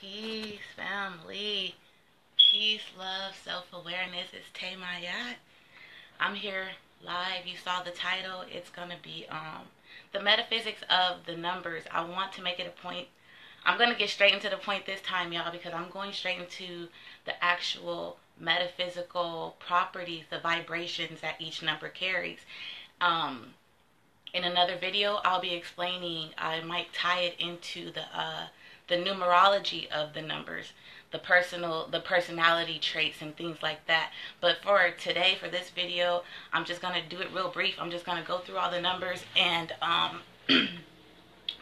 Peace, family. Peace, love, self-awareness. It's Tay Mayat. I'm here live. You saw the title. It's gonna be the metaphysics of the numbers. I want to make it a point. I'm gonna get straight into the point this time, y'all, because I'm going straight into the actual metaphysical properties, the vibrations that each number carries. In another video, I'll be explaining. I might tie it into the numerology of the numbers, the personality traits and things like that. But for today, for this video, I'm just gonna do it real brief. I'm just gonna go through all the numbers and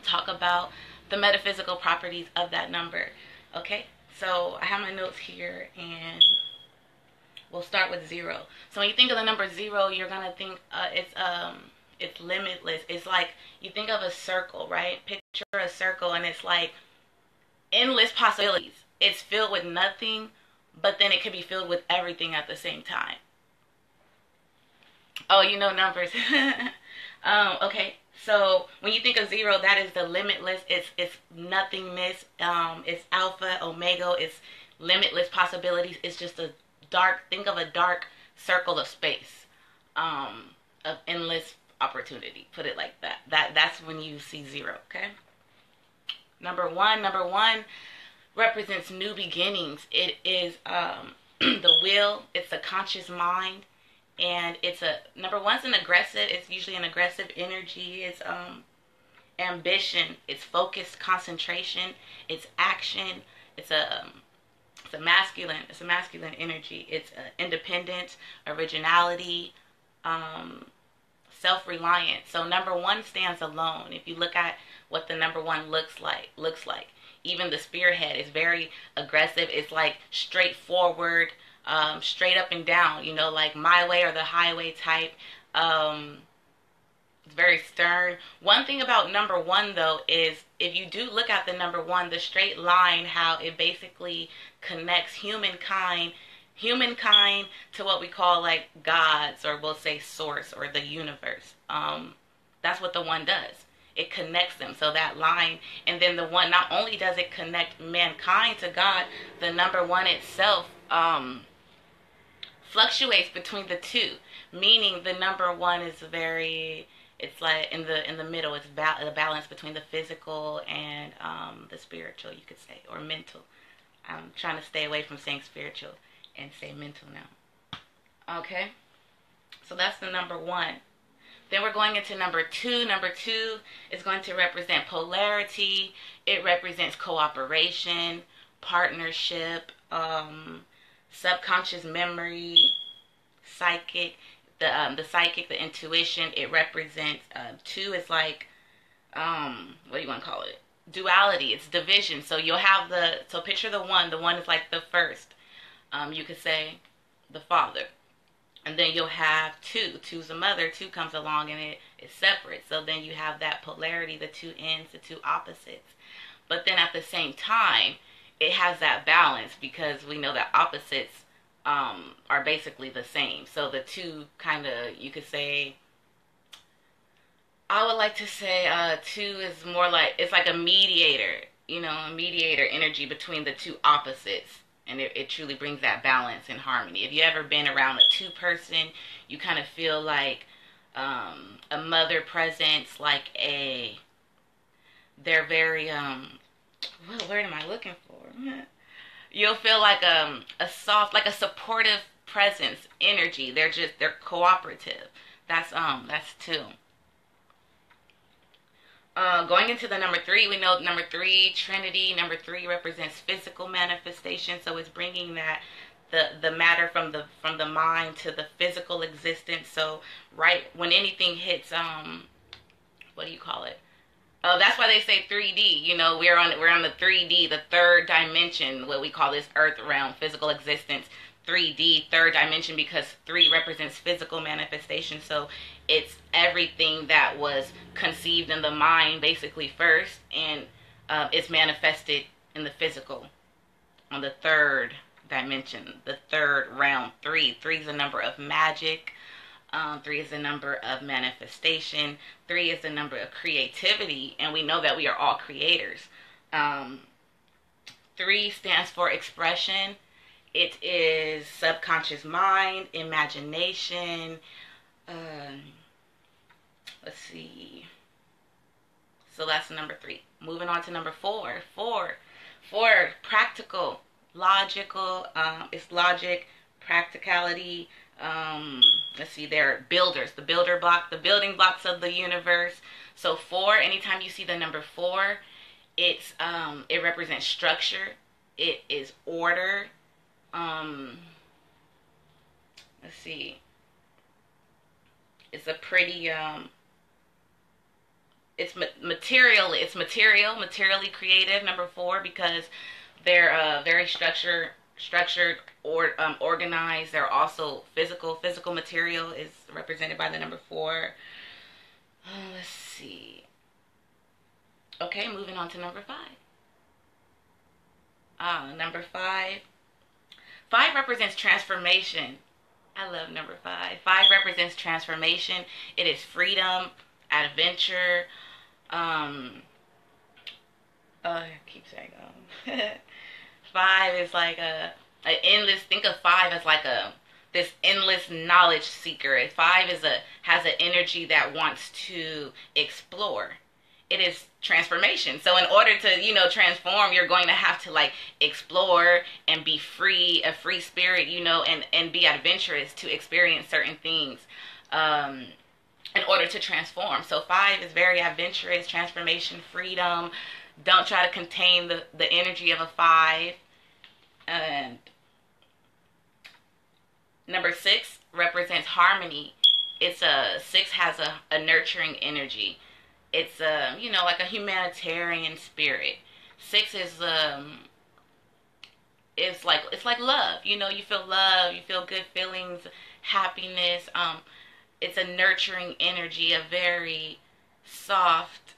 talk about the metaphysical properties of that number. Okay, so I have my notes here, and we'll start with 0. So when you think of the number 0, you're gonna think it's limitless. It's like you think of a circle, right? Picture a circle, and it's like endless possibilities. It's filled with nothing, but then it could be filled with everything at the same time. Oh, you know numbers. Okay, so when you think of 0, that is the limitless. It's nothingness. It's alpha, omega. It's limitless possibilities. It's just a dark. Think of a dark circle of space, of endless opportunity. Put it like that. That's when you see 0. Okay. Number one represents new beginnings. It is the will. It's a conscious mind, and number one's an aggressive. It's usually an aggressive energy. It's ambition. It's focused concentration. It's action. It's a masculine. It's a masculine energy. It's independence, originality, self-reliance. So number 1 stands alone. If you look at what the number 1 looks like, even the spearhead is very aggressive. It's like straightforward, straight up and down, like my way or the highway type. It's very stern. One thing about number 1 though is if you do look at the number 1, the straight line, how it basically connects humankind to what we call like gods, or we'll say source or the universe. That's what the 1 does. It connects them. So that line, and then the 1, not only does it connect mankind to God, the number 1 itself fluctuates between the 2, meaning the number 1 is it's like in the middle. It's the balance between the physical and the spiritual, you could say, or mental. I'm trying to stay away from saying spiritual and say mental now. Okay, so that's the number 1. Then we're going into number 2. Number 2 is going to represent polarity. It represents cooperation, partnership, subconscious memory, psychic. The psychic, the intuition. It represents 2 is like what do you want to call it? Duality. It's division. So you'll have so picture the 1. The 1 is like the first. You could say the father. And then you'll have 2. 2's a mother. 2 comes along and it is separate. So then you have that polarity, the 2 ends, the 2 opposites. But then at the same time, it has that balance, because we know that opposites are basically the same. So the 2 kind of, you could say, I would like to say 2 is more like, it's like a mediator, a mediator energy between the 2 opposites. And it truly brings that balance and harmony. If you ever been around a 2 person, you kind of feel like a mother presence, like they're very, what word am I looking for? You'll feel like a soft, like a supportive presence, energy. They're cooperative. That's 2. Going into the number 3, we know number 3, Trinity. Number 3 represents physical manifestation, so it's bringing that the matter from the mind to the physical existence. So right when anything hits, what do you call it? Oh, that's why they say 3D. We're on the 3D, the third dimension, what we call this earth realm, physical existence. 3D, third dimension, because 3 represents physical manifestation. So it's everything that was conceived in the mind basically first, and it's manifested in the physical on the third dimension, the third realm. 3 is a number of magic. 3 is the number of manifestation. 3 is the number of creativity, and we know that we are all creators. 3 3 stands for expression. It is subconscious mind, imagination. Let's see. So that's number 3. Moving on to number 4. 4, practical, logical. It's logic, practicality. Let's see. They're builders. The building blocks of the universe. So 4. Anytime you see the number 4, it represents structure. It is order. Let's see. It's a pretty it's materially creative, number 4, because they're very structured or organized. They're also physical material is represented by the number 4. Let's see. Okay, moving on to number 5. Number 5 represents transformation. I love number 5. 5 represents transformation. It is freedom, adventure. I keep saying 5 is like a endless. Think of 5 as like this endless knowledge seeker. 5 has an energy that wants to explore. It is transformation. So in order to, transform, you're going to have to like explore and be free, a free spirit, and be adventurous to experience certain things in order to transform. So 5 is very adventurous, transformation, freedom. Don't try to contain the energy of a 5. And number 6 represents harmony. 6 has a nurturing energy. It's like a humanitarian spirit. 6 is it's like love. You feel love, you feel good feelings, happiness. It's a nurturing energy, a very soft,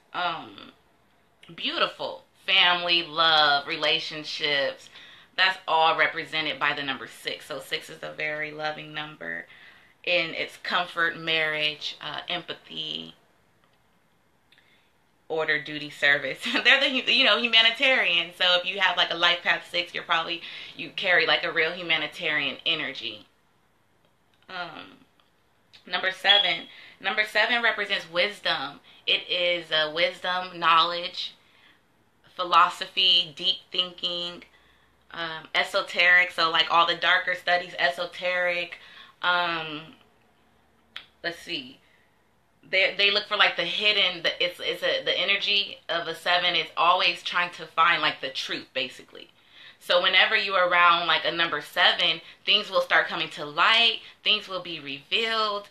beautiful family, love, relationships. That's all represented by the number 6. So 6 is a very loving number in its comfort, marriage, empathy, order, duty, service. They're the humanitarian. So if you have like a life path 6, you carry like a real humanitarian energy. Number 7 represents wisdom. It is wisdom, knowledge, philosophy, deep thinking, esoteric. So like all the darker studies, esoteric. Let's see. They look for like the hidden. The energy of a 7 is always trying to find like the truth, basically. So whenever you're around like a number 7, things will start coming to light. Things will be revealed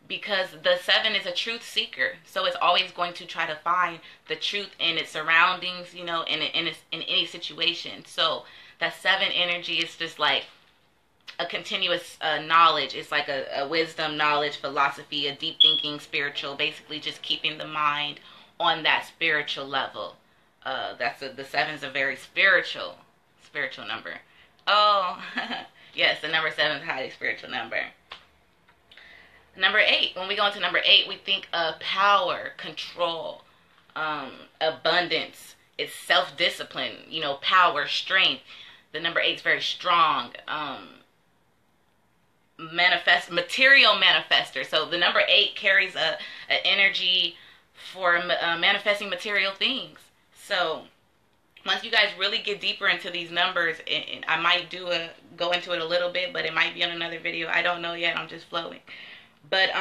because the 7 is a truth seeker. So it's always going to try to find the truth in its surroundings, in any situation. So that 7 energy is just like a continuous knowledge. It's like a wisdom, knowledge, philosophy, a deep thinking, spiritual, basically just keeping the mind on that spiritual level. The 7 is a very spiritual number. Oh, yes, the number 7 is a highly spiritual number. Number 8, when we go into number 8, we think of power, control, abundance. It's self-discipline, power, strength. The number 8 is very strong. Material manifester. So the number 8 carries a energy for manifesting material things. So once you guys really get deeper into these numbers, and I might go into it a little bit, but it might be on another video. I don't know yet. I'm just flowing. But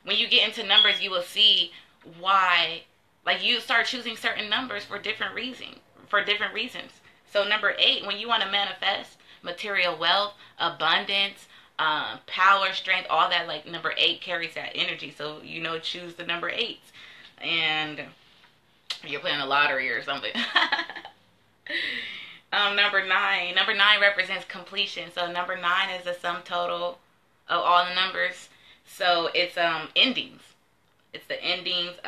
when you get into numbers, you will see why, like, you start choosing certain numbers for different reasons. So number 8, when you want to manifest material wealth, abundance, power, strength, all that, like number 8 carries that energy. So choose the number 8s, and you're playing the lottery or something. Number 9 represents completion. So number 9 is the sum total of all the numbers. So it's endings. It's the endings.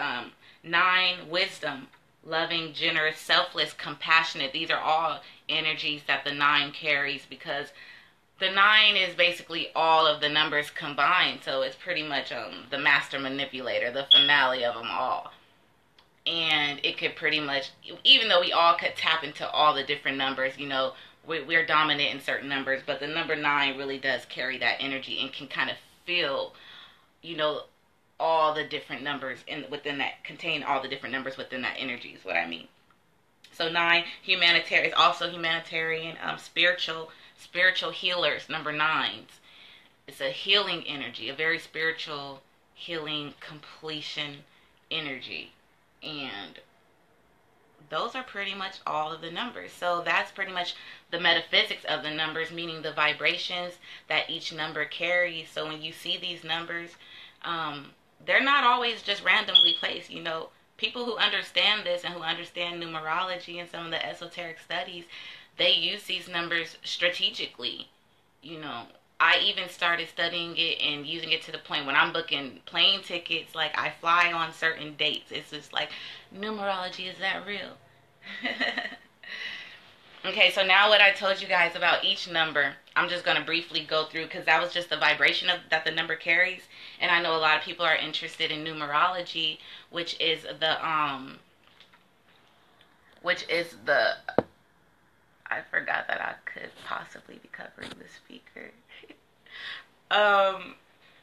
9, wisdom, loving, generous, selfless, compassionate. These are all energies that the 9 carries, because the 9 is basically all of the numbers combined. So it's pretty much the master manipulator, the finale of them all. and it could pretty much, even though we all could tap into all the different numbers, we're dominant in certain numbers, but the number 9 really does carry that energy and can kind of feel, you know, all the different numbers within that, contain all the different numbers within that energy is what I mean. So 9, humanitarian, is also humanitarian, spiritual healers, number 9s. It's a healing energy, a very spiritual, healing, completion energy. And those are pretty much all of the numbers. So that's pretty much the metaphysics of the numbers, meaning the vibrations that each number carries. So when you see these numbers, they're not always just randomly placed. People who understand this and who understand numerology and some of the esoteric studies, they use these numbers strategically. I even started studying it and using it to the point when I'm booking plane tickets, like I fly on certain dates. It's just like, numerology, is that real? Okay, so now what I told you guys about each number, I'm just going to briefly go through, because that was just the vibration that the number carries. And I know a lot of people are interested in numerology, which is the I forgot that I could possibly be covering the speaker.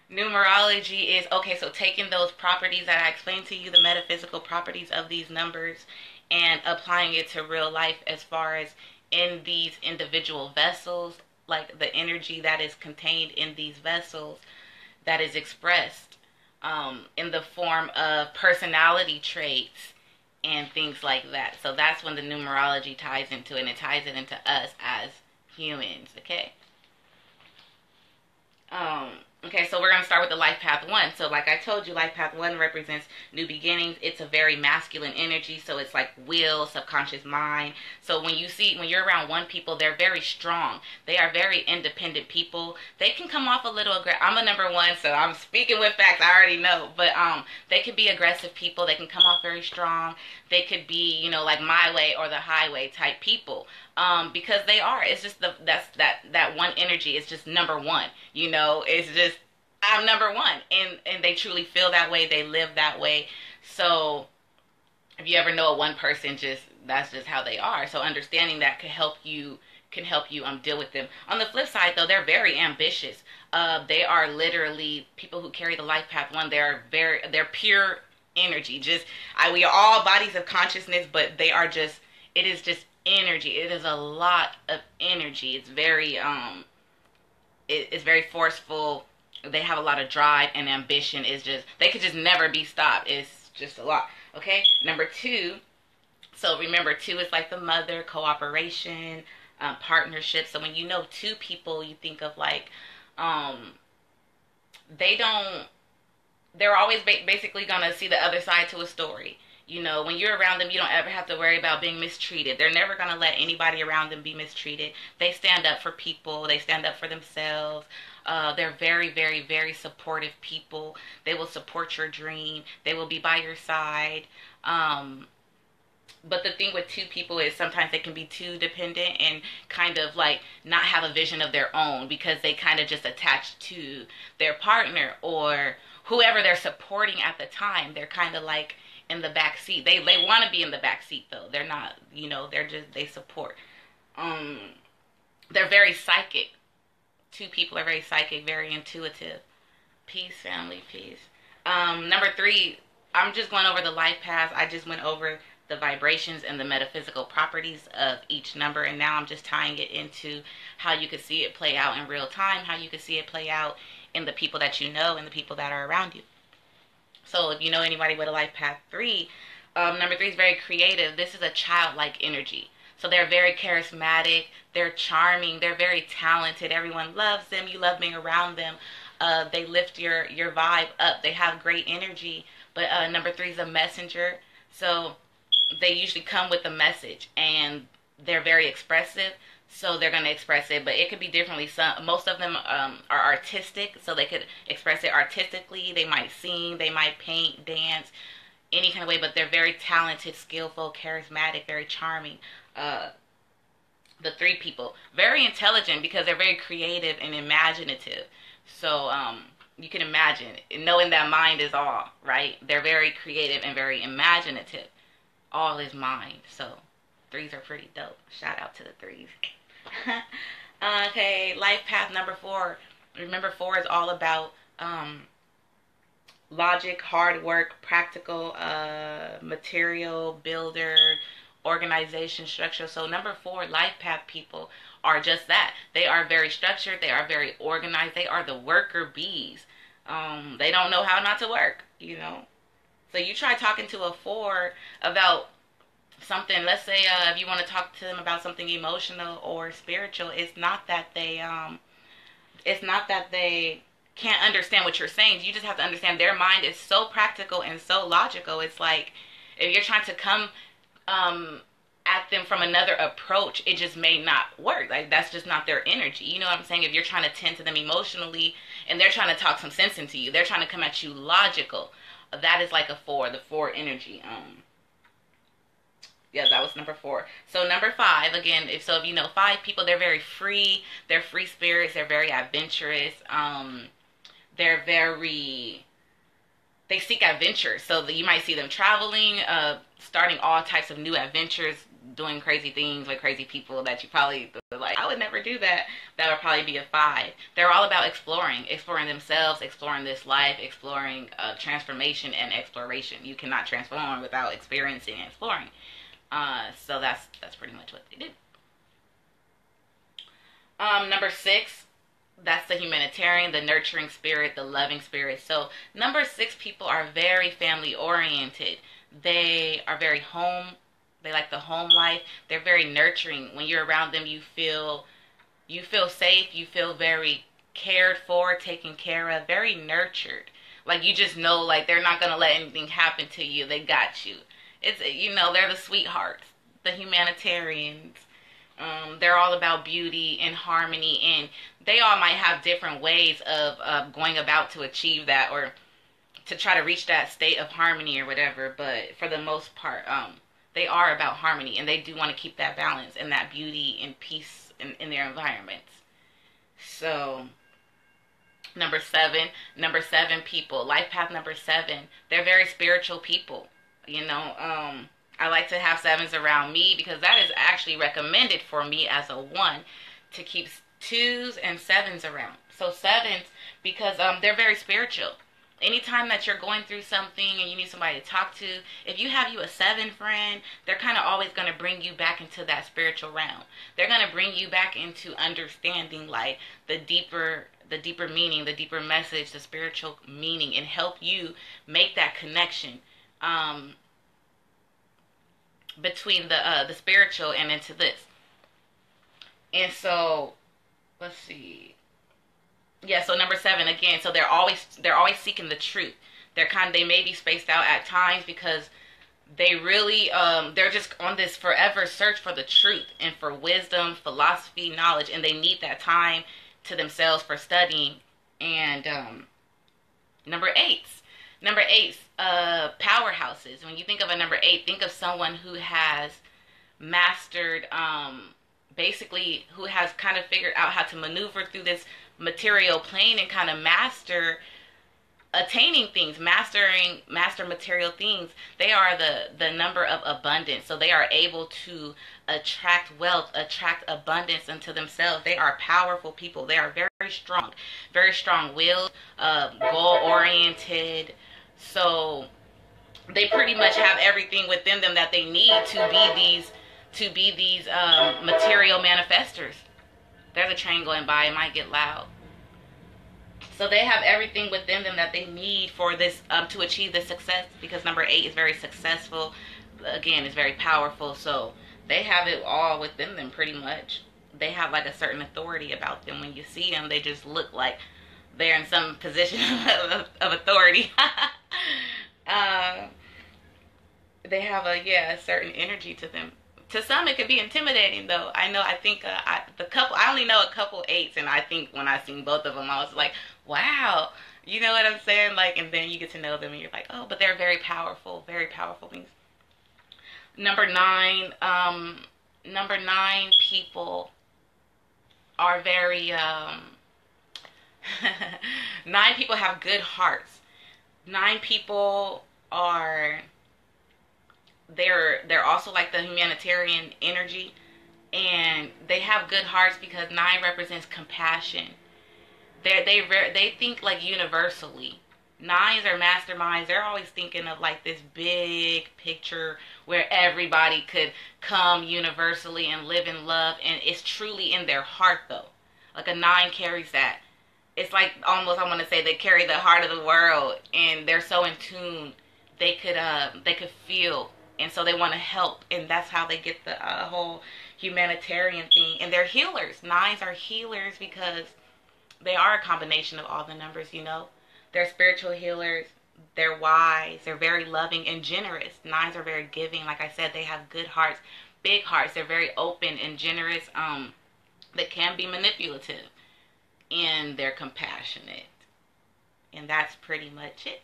Numerology is, okay, so taking those properties that I explained to you, the metaphysical properties of these numbers, and applying it to real life as far as in these individual vessels, like the energy that is contained in these vessels that is expressed in the form of personality traits and things like that. So that's when the numerology ties into it, and it ties it into us as humans, okay? Okay, so we're going to start with the life path 1. So like I told you, life path 1 represents new beginnings. It's a very masculine energy, so it's like will, subconscious mind. So when you're around 1 people, they're very strong. They are very independent people. They can come off a little aggressive. I'm a number 1, so I'm speaking with facts. I already know. But they could be aggressive people. They can come off very strong. They could be, like my way or the highway type people. Because they are. It's just that one energy. It's just number 1. It's just, I'm number 1, and they truly feel that way. They live that way. So if you ever know a 1 person, that's just how they are. So understanding that can help you deal with them. On the flip side, though, they're very ambitious. They are literally people who carry the life path 1. They're pure energy. We are all bodies of consciousness, but it is just energy. It is a lot of energy. It's very it's very forceful. They have a lot of drive and ambition. They could just never be stopped. It's just a lot. Okay, number 2. So remember, 2 is like the mother, cooperation, partnership. So when 2 people, you think of like they're always basically gonna see the other side to a story. When you're around them, you don't ever have to worry about being mistreated. They're never going to let anybody around them be mistreated. They stand up for people. They stand up for themselves. They're very, very, very supportive people. They will support your dream. They will be by your side. But the thing with 2 people is sometimes they can be too dependent and kind of like not have a vision of their own, because they kind of just attach to their partner or whoever they're supporting at the time. They're kind of like in the back seat. They want to be in the back seat, though. They're not, they support. They're very psychic. 2 people are very psychic, very intuitive. Peace, family, peace. Number 3, I'm just going over the life paths. I just went over the vibrations and the metaphysical properties of each number, and now I'm just tying it into how you could see it play out in real time, how you could see it play out in the people that you know and the people that are around you. So if you know anybody with a life path 3, number 3 is very creative. This is a childlike energy. So they're very charismatic. They're charming. They're very talented. Everyone loves them. You love being around them. They lift your vibe up. They have great energy. But number 3 is a messenger. So they usually come with a message, and they're very expressive. So they're going to express it, but it could be differently. Most of them are artistic, so they could express it artistically. They might sing, they might paint, dance, any kind of way, but they're very talented, skillful, charismatic, very charming. The 3 people, very intelligent, because they're very creative and imaginative. So you can imagine, knowing that mind is all, right? They're very creative and very imaginative. all is mind. So threes are pretty dope. Shout out to the threes. Okay, life path number 4. Remember, 4 is all about logic, hard work, practical, material, builder, organization, structure. So number 4, life path people are just that. They are very structured. They are very organized. They are the worker bees. They don't know how not to work, you know. So you try talking to a 4 about something. Let's say if you want to talk to them about something emotional or spiritual, it's not that they can't understand what you're saying. You just have to understand their mind is so practical and so logical. It's like if you're trying to come at them from another approach, it just may not work. Like that's just not their energy. You know what I'm saying? If you're trying to tend to them emotionally and they're trying to talk some sense into you, they're trying to come at you logical. That is like a 4, the 4 energy. Yeah, that was number 4. So number 5, again, if you know 5 people, they're very free. They're free spirits. They're very adventurous. They seek adventure. So you might see them traveling, starting all types of new adventures, doing crazy things with crazy people that you probably like, I would never do that. That would probably be a 5. They're all about exploring themselves, exploring this life, exploring transformation and exploration. You cannot transform without experiencing and exploring. So that's pretty much what they do. Number 6, that's the humanitarian, the nurturing spirit, the loving spirit. So number 6 people are very family oriented. They are very they like the home life. They're very nurturing. When you're around them, you feel safe. You feel very cared for, taken care of, very nurtured. Like you just know, like they're not gonna let anything happen to you. They got you. It's, you know, they're the sweethearts, the humanitarians. They're all about beauty and harmony, and they all might have different ways of going about to achieve that or to try to reach that state of harmony or whatever. But for the most part, they are about harmony, and they do want to keep that balance and that beauty and peace in their environments. So number 7 people, life path number 7, they're very spiritual people. You know, I like to have 7s around me because that is actually recommended for me as a 1 to keep 2s and 7s around. So 7s, because they're very spiritual. Anytime that you're going through something and you need somebody to talk to, if you have a 7 friend, they're kind of always going to bring you back into that spiritual realm. They're going to bring you back into understanding like the deeper meaning, the deeper message, the spiritual meaning, and help you make that connection between the spiritual and into this. And so let's see. Yeah, so number 7 again. So they're always seeking the truth. They may be spaced out at times because they really they're just on this forever search for the truth and for wisdom, philosophy, knowledge, and they need that time to themselves for studying. And number 8s, powerhouses. When you think of a number 8, think of someone who has mastered, basically, who has kind of figured out how to maneuver through this material plane and kind of master attaining things, master material things. They are the number of abundance. So they are able to attract wealth, attract abundance into themselves. They are powerful people. They are very strong-willed, goal-oriented. So they pretty much have everything within them that they need to be these material manifestors. There's a train going by. It might get loud. So they have everything within them that they need for this to achieve this success, because number 8 is very successful. Again, it's very powerful. So they have it all within them pretty much. They have like a certain authority about them. When you see them, they just look like they're in some position of authority. They have a certain energy to them. To some, it could be intimidating, though. I think I only know a couple 8s, and I think when I seen both of them, I was like, wow. You know what I'm saying? Like, and then you get to know them, and you're like, oh, but they're very powerful beings. Number 9 people are very, 9 people have good hearts. 9 people are they're also like the humanitarian energy, and they have good hearts because 9 represents compassion. They think like universally. 9s are masterminds. They're always thinking of like this big picture where everybody could come universally and live in love, and it's truly in their heart though. Like a 9 carries that. It's like almost, I want to say, they carry the heart of the world, and they're so in tune. They could feel, and so they want to help, and that's how they get the whole humanitarian thing. And they're healers. 9s are healers because they are a combination of all the numbers, you know. They're spiritual healers. They're wise. They're very loving and generous. 9s are very giving. Like I said, they have good hearts, big hearts. They're very open and generous. They can be manipulative, and they're compassionate. And that's pretty much it.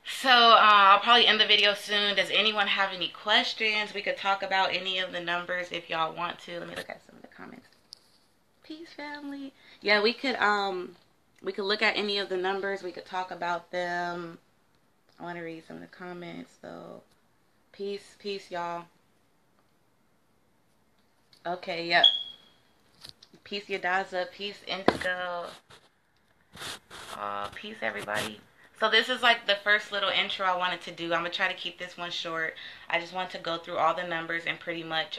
So I'll probably end the video soon. Does anyone have any questions? We could talk about any of the numbers if y'all want to. Let me look at some of the comments. Peace, family. Yeah, we could look at any of the numbers. We could talk about them. I want to read some of the comments. So peace, y'all. Okay, yep. Peace, Yadaza. Peace, Indigo. Peace, everybody. So this is like the first little intro I wanted to do. I'm going to try to keep this one short. I just want to go through all the numbers and pretty much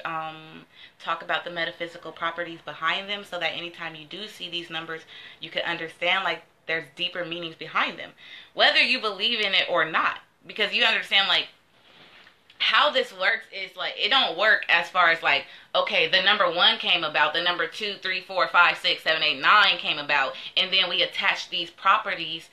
talk about the metaphysical properties behind them, so that anytime you do see these numbers, you can understand like there's deeper meanings behind them, whether you believe in it or not. Because you understand like how this works is like, it don't work as far as like, okay, the number 1 came about, the number 2, 3, 4, 5, 6, 7, 8, 9 came about, and then we attach these properties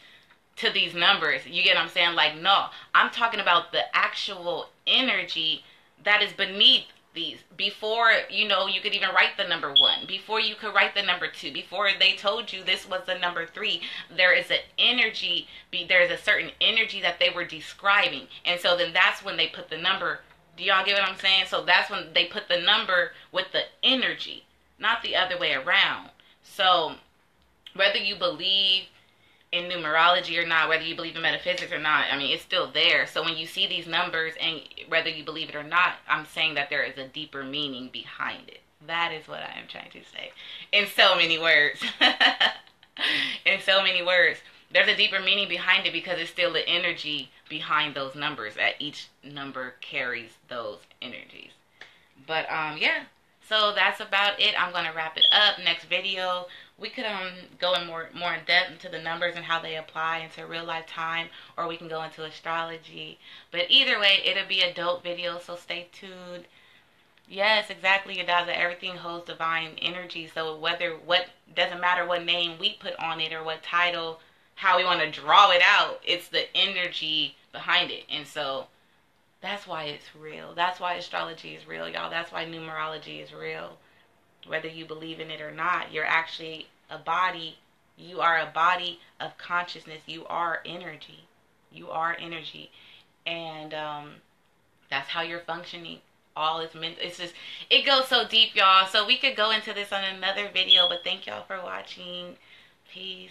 to these numbers. You get what I'm saying? Like, no, I'm talking about the actual energy that is beneath these. Before, you know, you could even write the number 1, before you could write the number 2, before they told you this was the number 3, there is an energy, there's a certain energy that they were describing. And so then that's when they put the number. Do y'all get what I'm saying? So that's when they put the number with the energy, not the other way around. So whether you believe in numerology or not, whether you believe in metaphysics or not, I mean, it's still there. So when you see these numbers, and whether you believe it or not, I'm saying that there is a deeper meaning behind it. That is what I am trying to say in so many words. In so many words, there's a deeper meaning behind it, because it's still the energy behind those numbers. That each number carries those energies. But yeah, so that's about it. I'm gonna wrap it up. Next video, we could go in more in depth into the numbers and how they apply into real life time, or we can go into astrology. But either way, it'll be a dope video, so stay tuned. Yes, exactly, Yadaza. Everything holds divine energy. So doesn't matter what name we put on it or what title, how we want to draw it out, it's the energy behind it. And so that's why it's real. That's why astrology is real, y'all. That's why numerology is real. Whether you believe in it or not, you're actually a body. You are a body of consciousness. You are energy. You are energy. And that's how you're functioning. All is meant. It's just, it goes so deep, y'all. So we could go into this on another video, but thank y'all for watching. Peace.